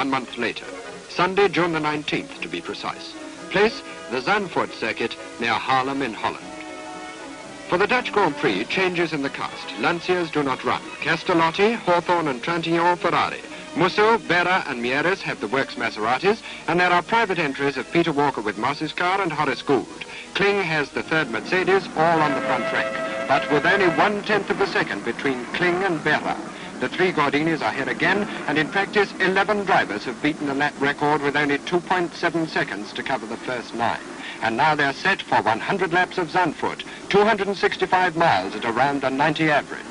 1 month later. Sunday, June the 19th, to be precise. Place, the Zandvoort circuit near Haarlem in Holland. For the Dutch Grand Prix, changes in the cast. Lanciers do not run. Castellotti, Hawthorne and Trantillon Ferrari. Musso, Berra and Mieres have the works Maseratis, and there are private entries of Peter Walker with Moss's car and Horace Gould. Kling has the third Mercedes, all on the front rank, but with only 1/10 of a second between Kling and Berra. The three Gordinis are here again, and in practice 11 drivers have beaten the lap record with only 2.7 seconds to cover the first 9. And now they're set for 100 laps of Zandvoort, 265 miles at around a 90 average.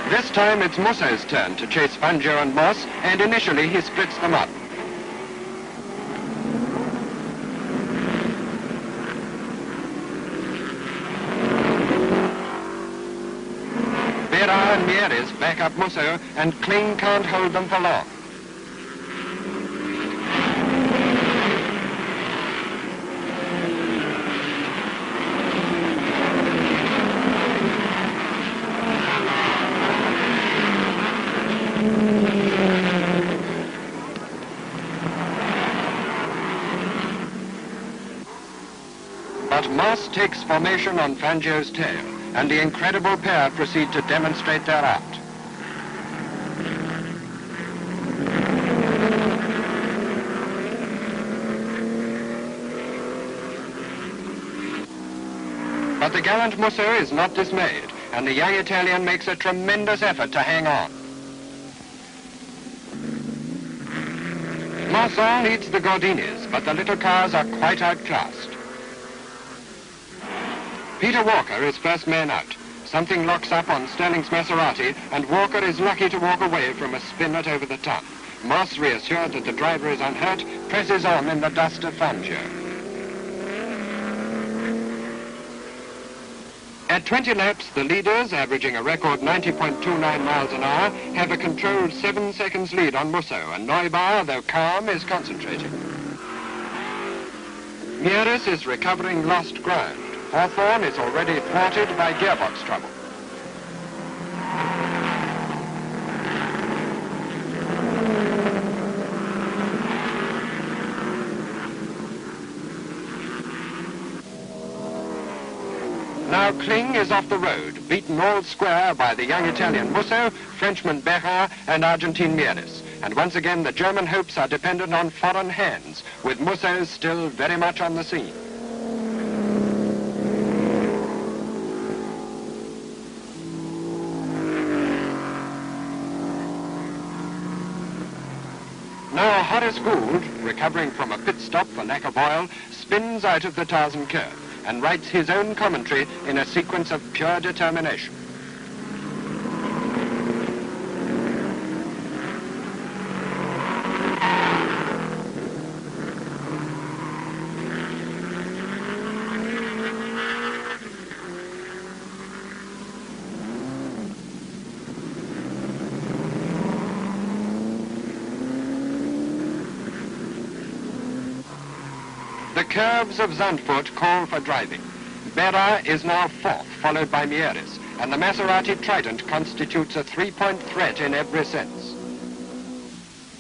This time it's Musso's turn to chase Fangio and Moss, and initially he splits them up. Berra and Mieres back up Musso, and Kling can't hold them for long. But Moss takes formation on Fangio's tail, and the incredible pair proceed to demonstrate their art. But the gallant Musso is not dismayed, and the young Italian makes a tremendous effort to hang on. Marsan leads the Gordinis, but the little cars are quite outclassed. Peter Walker is first man out. Something locks up on Sterling's Maserati, and Walker is lucky to walk away from a spin at over the top. Moss, reassured that the driver is unhurt, presses on in the dust of Fangio. At 20 laps, the leaders, averaging a record 90.29 miles an hour, have a controlled 7 seconds lead on Musso, and Neubauer, though calm, is concentrating. Mieres is recovering lost ground. Hawthorne is already thwarted by gearbox trouble. Now Kling is off the road, beaten all square by the young Italian Musso, Frenchman Berra and Argentine Mieres. And once again the German hopes are dependent on foreign hands, with Musso still very much on the scene. Now Horace Gould, recovering from a pit stop for lack of oil, spins out of the Tarzan curve and writes his own commentary in a sequence of pure determination. The curves of Zandvoort call for driving. Berra is now fourth, followed by Mieres, and the Maserati Trident constitutes a 3-point threat in every sense.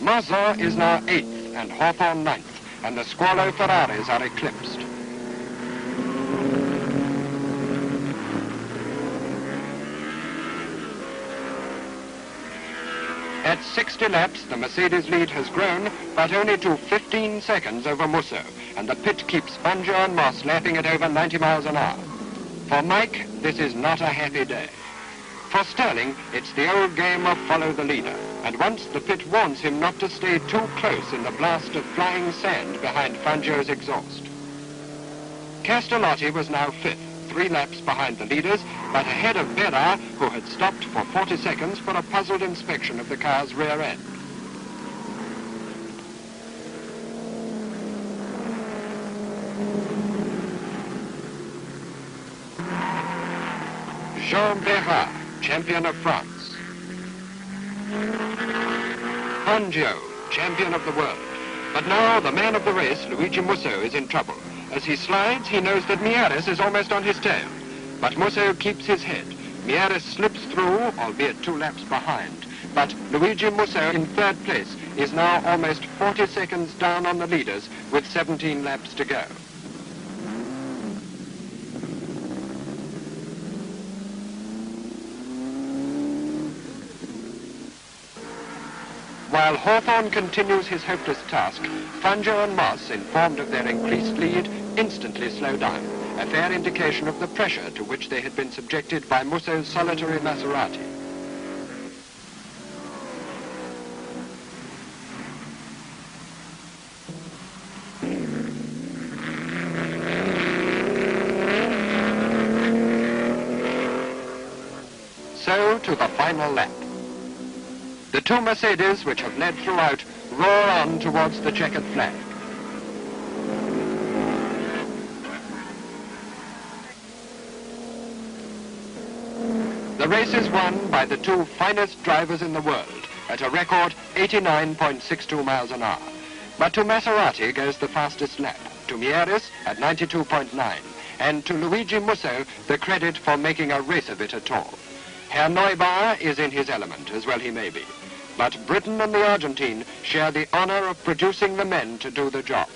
Marsan is now eighth, and Hawthorne ninth, and the Squallow Ferraris are eclipsed. At 60 laps, the Mercedes lead has grown, but only to 15 seconds over Musso, and the pit keeps Fangio and Moss lapping at over 90 miles an hour. For Mike, this is not a happy day. For Sterling, it's the old game of follow the leader, and once the pit warns him not to stay too close in the blast of flying sand behind Fangio's exhaust. Castellotti was now fifth, 3 laps behind the leaders, but ahead of Berra, who had stopped for 40 seconds for a puzzled inspection of the car's rear end. Jean Bérat, champion of France. Fangio, champion of the world. But now the man of the race, Luigi Musso, is in trouble. As he slides, he knows that Mieres is almost on his tail. But Musso keeps his head. Mieres slips through, albeit 2 laps behind. But Luigi Musso, in 3rd place, is now almost 40 seconds down on the leaders with 17 laps to go. While Hawthorne continues his hopeless task, Fangio and Moss, informed of their increased lead, instantly slow down, a fair indication of the pressure to which they had been subjected by Musso's solitary Maserati. So to the final lap. The 2 Mercedes, which have led throughout, roar on towards the checkered flag. The race is won by the 2 finest drivers in the world at a record 89.62 miles an hour. But to Maserati goes the fastest lap, to Mieres at 92.9, and to Luigi Musso the credit for making a race of it at all. Herr Neubauer is in his element, as well he may be. But Britain and the Argentine share the honor of producing the men to do the job.